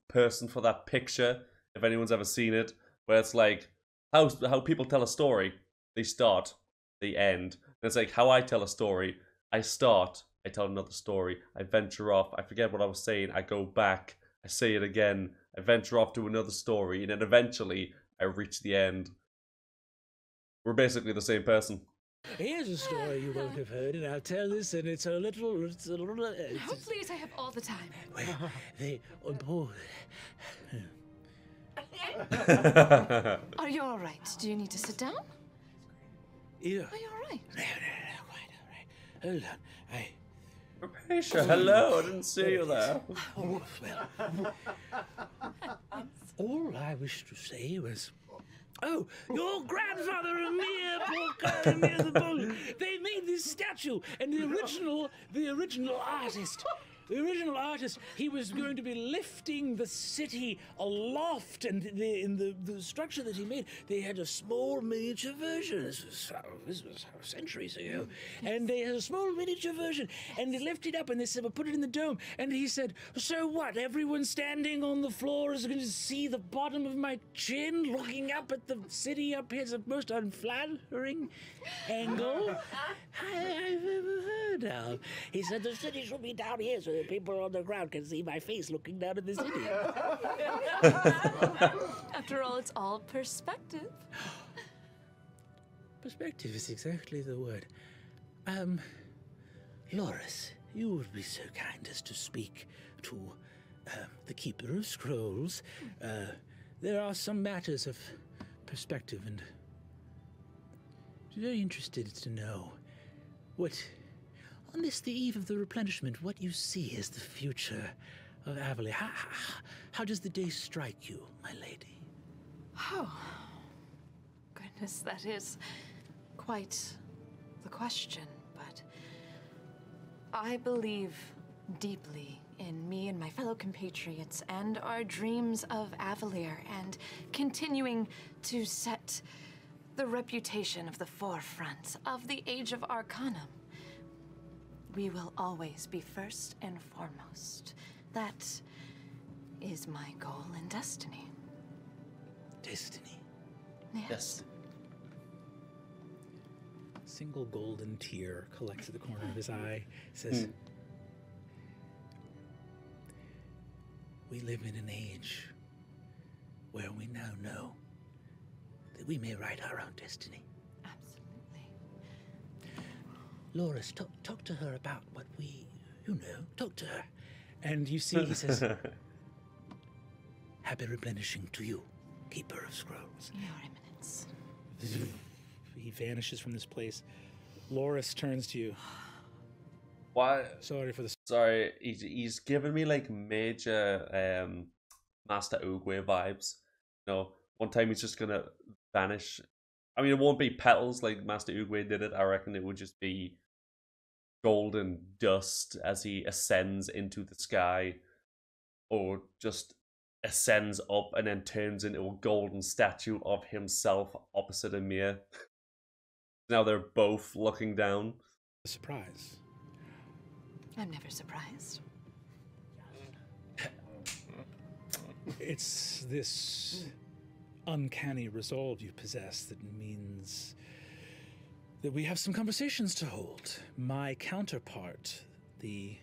person for that picture, if anyone's ever seen it, where it's like how people tell a story. They start, they end. And it's like how I tell a story. I start, I tell another story, I venture off, I forget what I was saying, I go back, I say it again, I venture off to another story, and then eventually I reach the end. We're basically the same person. Here's a story you won't have heard, and I'll tell this, and it's a little... Oh, please, I have all the time. Well, they... Are you all right? Do you need to sit down? Yeah. Are you all right? No, quite all right. Hold on, Rapacia, hello, I didn't see you there. Oh, well... all I wish to say was... Oh, your grandfather and me, they made this statue, and the original artist, he was going to be lifting the city aloft, and in the structure that he made, they had a small miniature version. This was centuries ago, and they had a small miniature version, and they lifted it up, and they said, "Well, put it in the dome." And he said, "So what? Everyone standing on the floor is going to see the bottom of my chin, looking up at the city up here. It's the most unflattering angle I've ever heard of." He said, "The city should be down here so that people on the ground can see my face looking down at the city." After all, it's all perspective. Perspective is exactly the word. Loris, you would be so kind as to speak to the Keeper of Scrolls. There are some matters of perspective, and I'm very interested to know what, on this, the eve of the replenishment, what you see as the future of Avali. How does the day strike you, my lady? Oh, goodness, that is quite the question, but I believe deeply in me and my fellow compatriots and our dreams of Avalier and continuing to set the reputation of the forefront of the age of Arcanum. We will always be first and foremost. That is my goal and destiny. Destiny. Yes. A single golden tear collects at the corner of his eye. Says, We live in an age where we now know that we may write our own destiny. Absolutely. Loris, talk to her about what we, talk to her. And you see, he says, Happy replenishing to you, Keeper of Scrolls. Your Eminence. He vanishes from this place. Loris turns to you. Why? Sorry for this. Sorry, he's given me like major Master Oogway vibes. You know, one time he's just gonna vanish. I mean, it won't be petals like Master Oogway did it. I reckon it would just be golden dust as he ascends into the sky, or just ascends up and then turns into a golden statue of himself opposite Amir. Now they're both looking down. A surprise. I'm never surprised. It's this uncanny resolve you possess that means that we have some conversations to hold. My counterpart, the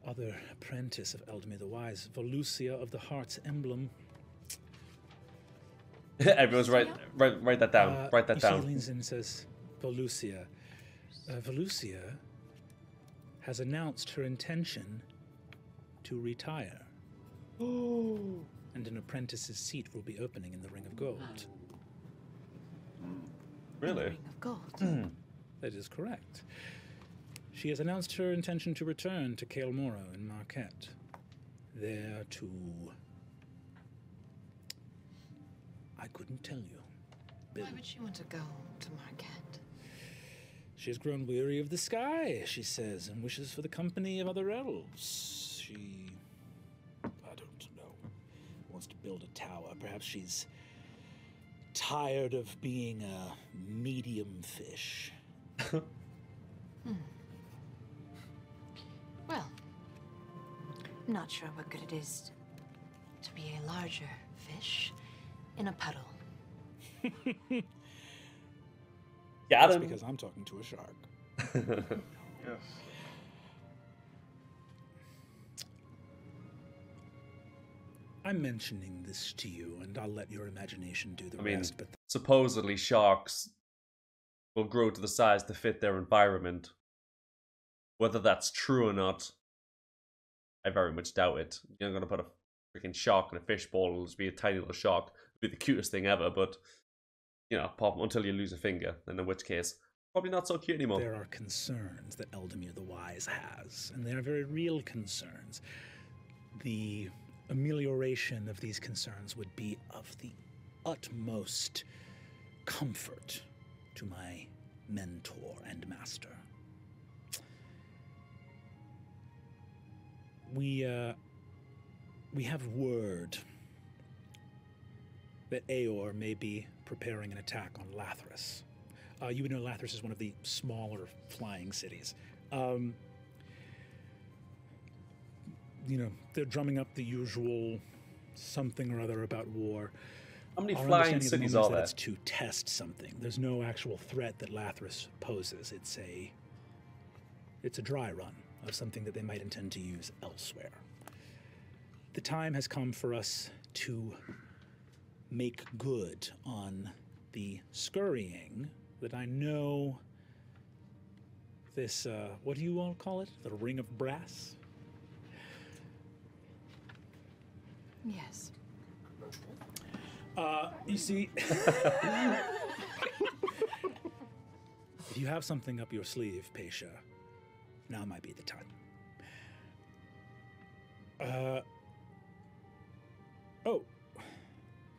other apprentice of Eldamir the Wise, Volusia of the Heart's Emblem. Everyone's write that down. Write that down. She leans in and says, Volusia. Volusia has announced her intention to retire. And an apprentice's seat will be opening in the Ring of Gold. Really? Ring of Gold. That is correct. She has announced her intention to return to Kael Moro in Marquette. There to... I couldn't tell you. Why would she want to go to Marquette? She has grown weary of the sky, she says, and wishes for the company of other elves. She... I don't know. Wants to build a tower. Perhaps she's tired of being a medium fish. Well, I'm not sure what good it is to be a larger fish in a puddle. Got That's him. because I'm talking to a shark. Yes. I'm mentioning this to you, and I'll let your imagination do the rest. But supposedly sharks will grow to the size to fit their environment. Whether that's true or not, I very much doubt it. You're not going to put a freaking shark in a fishbowl. It'll just be a tiny little shark. It'll be the cutest thing ever, but, you know, pop until you lose a finger, and in which case, probably not so cute anymore. there are concerns that Eldamir the Wise has, and they are very real concerns. The amelioration of these concerns would be of the utmost comfort to my mentor and master. We have word that Aor may be preparing an attack on Lathras. You would know Lathras is one of the smaller flying cities. You know, they're drumming up the usual something or other about war. How many Our flying understanding at the cities moment are is that there? it's to test something. There's no actual threat that Lathras poses. It's a dry run of something that they might intend to use elsewhere. The time has come for us to make good on the scurrying that I know this, what do you all call it? The Ring of Brass? Yes. You see, if you have something up your sleeve, Pesha, now might be the time.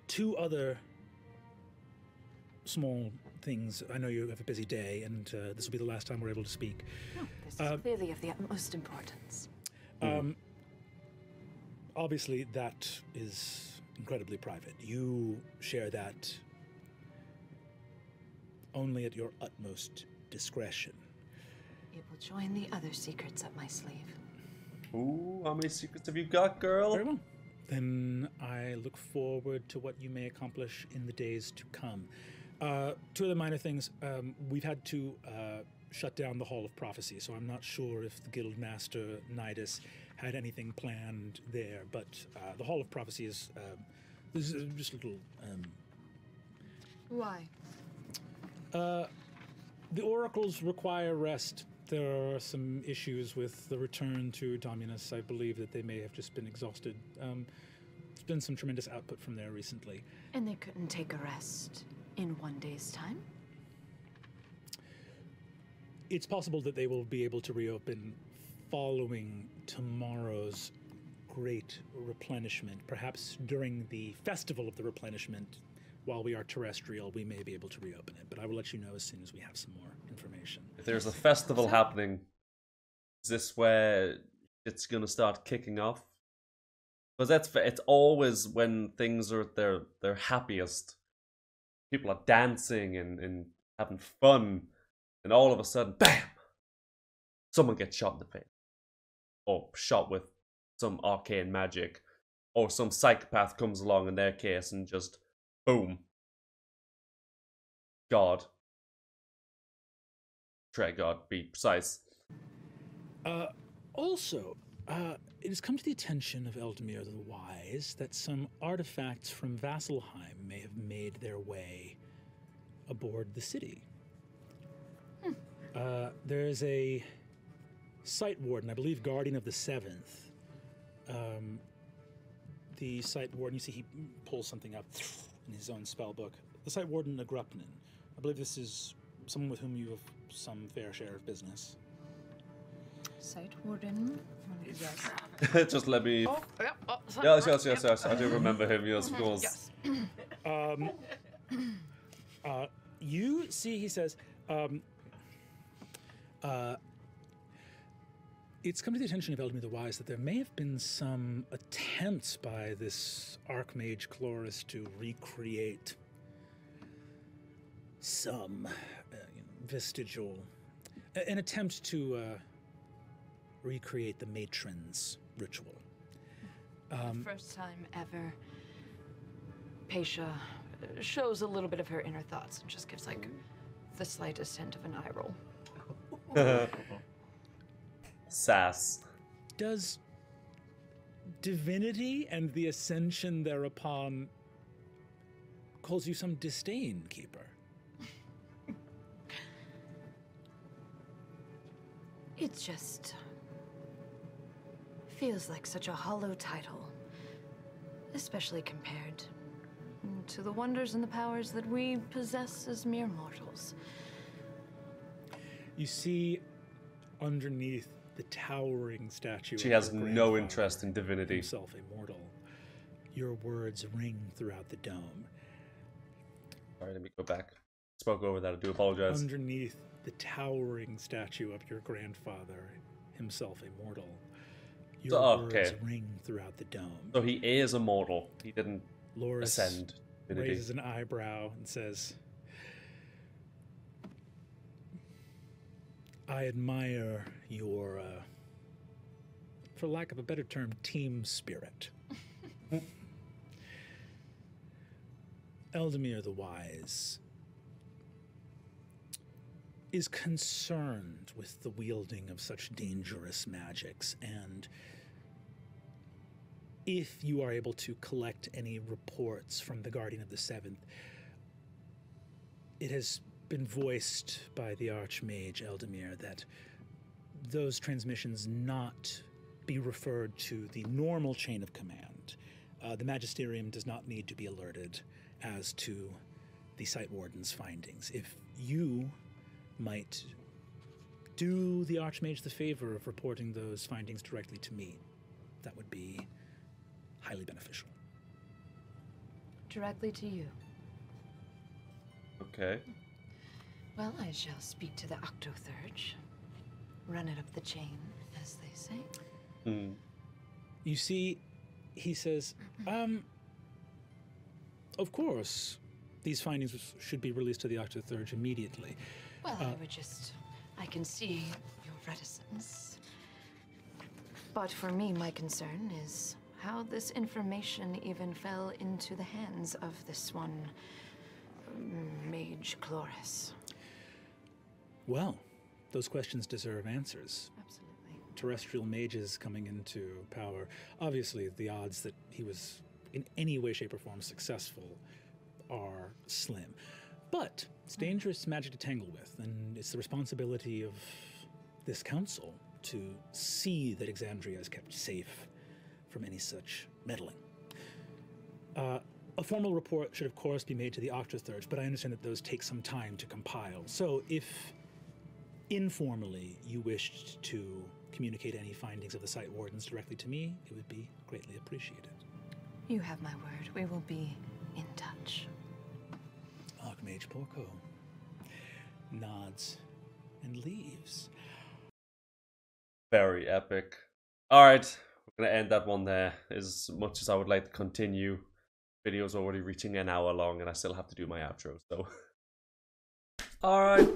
Two other small things. I know you have a busy day, and this will be the last time we're able to speak. No, this is clearly of the utmost importance. Obviously, that is incredibly private. You share that only at your utmost discretion. It will join the other secrets up my sleeve. Ooh, how many secrets have you got, girl? Very well. Then I look forward to what you may accomplish in the days to come. Two other minor things. We've had to shut down the Hall of Prophecy, so I'm not sure if the Guildmaster Nidus had anything planned there, but the Hall of Prophecy is this is just a little... Why? The oracles require rest. There are some issues with the return to Dominus. I believe that they may have just been exhausted. There's been some tremendous output from there recently. And they couldn't take a rest in 1 day's time? It's possible that they will be able to reopen following tomorrow's great replenishment. Perhaps during the festival of the replenishment, while we are terrestrial, we may be able to reopen it. But I will let you know as soon as we have some more information. If there's a festival happening, is this where it's gonna start kicking off? Because it's always when things are at their happiest. People are dancing and having fun, and all of a sudden, bam! Someone gets shot in the face. Or shot with some arcane magic. Or some psychopath comes along in their case and just, boom. God. Try God, be precise. Also, it has come to the attention of Eldamir the Wise that some artifacts from Vasselheim may have made their way aboard the city. There's a site warden, I believe Guardian of the Seventh. The site warden, you see he pulls something up in his own spell book. The site warden Agrupnin. I believe this is someone with whom you have some fair share of business. Site warden. Yes. Just let me. Oh, yeah. Oh, Yes. I do remember him. Yes, of course. Yes. You see, he says, it's come to the attention of Eldamir the Wise that there may have been some attempts by this Archmage Chloris to recreate some vestigial, an attempt to recreate the matron's ritual. First time ever, Paisha shows a little bit of her inner thoughts and just gives like the slightest hint of an eye roll. Sass. Does divinity and the ascension thereupon cause you some disdain, Keeper? It just feels like such a hollow title, especially compared to the wonders and the powers that we possess as mere mortals. You see underneath the towering statue. She of has your no grandfather, interest in divinity. Himself immortal. Your words ring throughout the dome. Alright, let me go back. Spoke over that. I do apologize. Underneath the towering statue of your grandfather, himself immortal. Your words ring throughout the dome. So he is immortal. He didn't Loris ascend divinity. Raises an eyebrow and says, I admire your, for lack of a better term, team spirit. Eldamir the Wise is concerned with the wielding of such dangerous magics, and if you are able to collect any reports from the Guardian of the Seventh, it has been voiced by the Archmage Eldamir that those transmissions not be referred to the normal chain of command. The Magisterium does not need to be alerted as to the Site Warden's findings. If you might do the Archmage the favor of reporting those findings directly to me, that would be highly beneficial. Directly to you. Okay. Well, I shall speak to the Octothurge. Run it up the chain, as they say. You see, he says, of course, these findings should be released to the Octothurge immediately. Well, I can see your reticence. But for me, my concern is how this information even fell into the hands of this one Mage Chloris. Well, those questions deserve answers. Absolutely. Terrestrial mages coming into power. Obviously, the odds that he was in any way, shape, or form successful are slim. But it's dangerous magic to tangle with, and it's the responsibility of this council to see that Exandria is kept safe from any such meddling. A formal report should, of course, be made to the Octothurge, but I understand that those take some time to compile. So if informally you wished to communicate any findings of the site wardens directly to me, it would be greatly appreciated. You have my word. We will be in touch. Archmage Porco nods and leaves. Very epic. Alright, we're going to end that one there. As much as I would like to continue, video's already reaching an hour long and I still have to do my outro, so. Alright.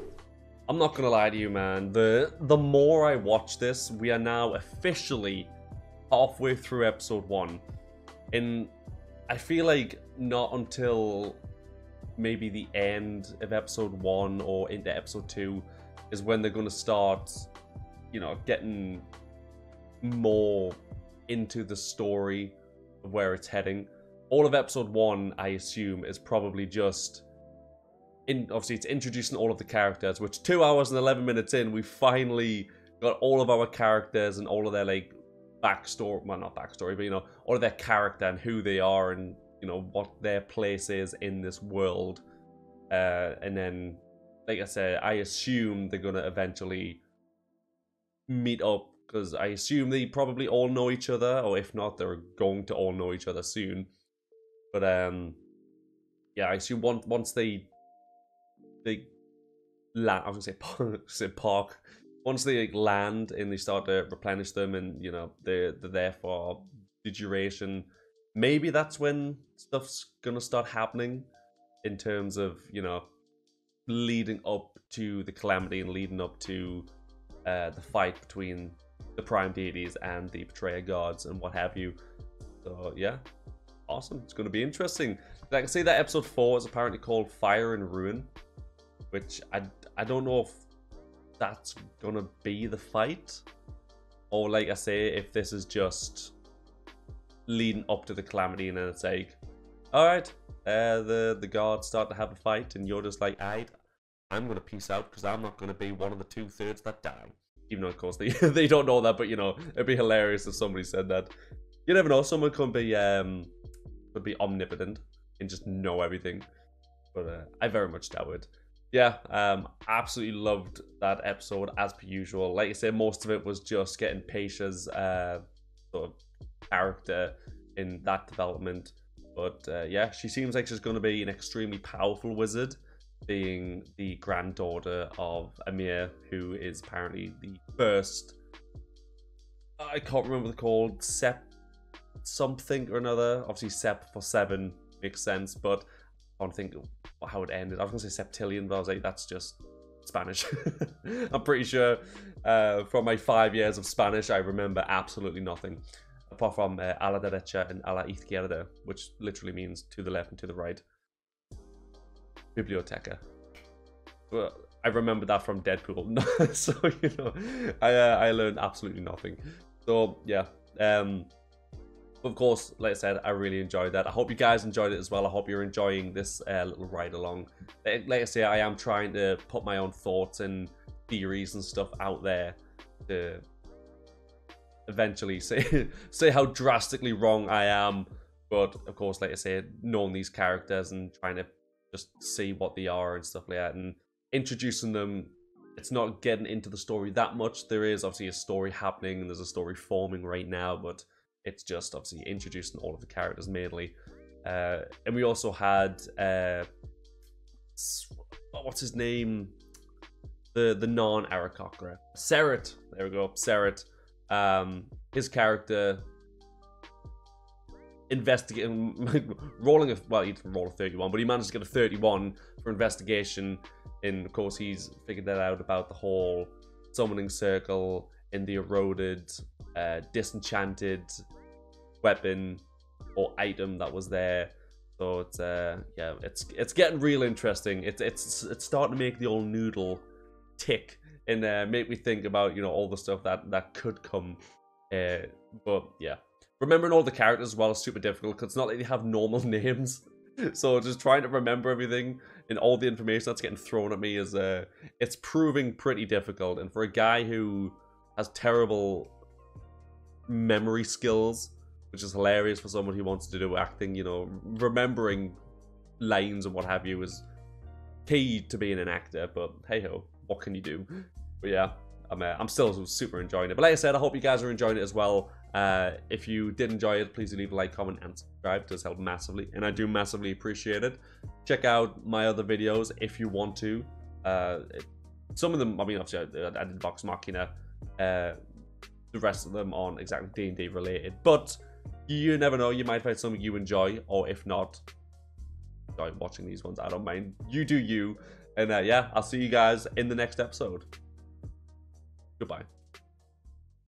I'm not gonna lie to you, man. The more I watch this, we are now officially halfway through episode 1. And I feel like not until maybe the end of episode 1 or into episode 2 is when they're gonna start, you know, getting more into the story of where it's heading. All of episode 1, I assume, is probably just obviously it's introducing all of the characters, which 2 hours and 11 minutes in, we finally got all of our characters and all of their like backstory, well, not backstory, but you know, all of their character and who they are and you know what their place is in this world. And then, like I said, I assume they're gonna eventually meet up, because I assume they probably all know each other, or if not, they're going to all know each other soon. But yeah, I assume once they land, I was gonna say park. Once they like, land and they start to replenish them, and you know they're there for the duration, maybe that's when stuff's gonna start happening in terms of, you know, leading up to the Calamity and leading up to the fight between the Prime Deities and the Betrayer Gods and what have you. So yeah, awesome. It's going to be interesting. I can see that episode 4 is apparently called Fire and Ruin, which I don't know if that's going to be the fight, or like I say, if this is just leading up to the Calamity and then it's like, alright, the gods start to have a fight and you're just like, I'm going to peace out because I'm not going to be one of the 2/3 that die. Even though, of course, they don't know that, but, you know, it'd be hilarious if somebody said that. You never know, someone could be omnipotent and just know everything. But I very much doubt it. Yeah, absolutely loved that episode, as per usual. Like I said, most of it was just getting Paisha's sort of character in that development. But yeah, she seems like she's going to be an extremely powerful wizard, being the granddaughter of Amir, who is apparently the first, I can't remember the called, Sep something or another. Obviously Sep for 7 makes sense, but I don't think how it ended. I was going to say Septillion, but I was like, that's just Spanish. I'm pretty sure from my 5 years of Spanish, I remember absolutely nothing. Apart from a la derecha and a la izquierda, which literally means to the left and to the right. Biblioteca. Well, I remember that from Deadpool. So, you know, I learned absolutely nothing. So, yeah. Of course, like I said, I really enjoyed that. I hope you guys enjoyed it as well. I hope you're enjoying this little ride along. Like I say, I am trying to put my own thoughts and theories and stuff out there to eventually say how drastically wrong I am. But, of course, like I say, knowing these characters and trying to just see what they are and stuff like that, and introducing them. It's not getting into the story that much. There is obviously a story happening and there's a story forming right now, but it's just obviously introducing all of the characters mainly. And we also had what's his name, the non-Arakocra, Seret. There we go, Seret. His character investigating, rolling a, well, he didn't roll a 31, but he managed to get a 31 for investigation. And of course, he's figured that out about the whole summoning circle and the eroded, disenchanted weapon or item that was there. So it's yeah, it's getting real interesting. It's starting to make the old noodle tick and make me think about, you know, all the stuff that could come. But yeah, remembering all the characters as well is super difficult because it's not like they have normal names. So just trying to remember everything and all the information that's getting thrown at me is it's proving pretty difficult. And for a guy who has terrible memory skills, which is hilarious for someone who wants to do acting, you know, remembering lines and what have you is key to being an actor. But hey ho, what can you do? But yeah, I'm still super enjoying it. But like I said, I hope you guys are enjoying it as well. If you did enjoy it, please leave a like, comment, and subscribe. It does help massively, and I do massively appreciate it. Check out my other videos if you want to. Some of them, I mean, obviously I did Vox Machina. The rest of them aren't exactly D&D related, but you never know, you might find something you enjoy, or if not, enjoy watching these ones. I don't mind. You do you. And yeah, I'll see you guys in the next episode. Goodbye.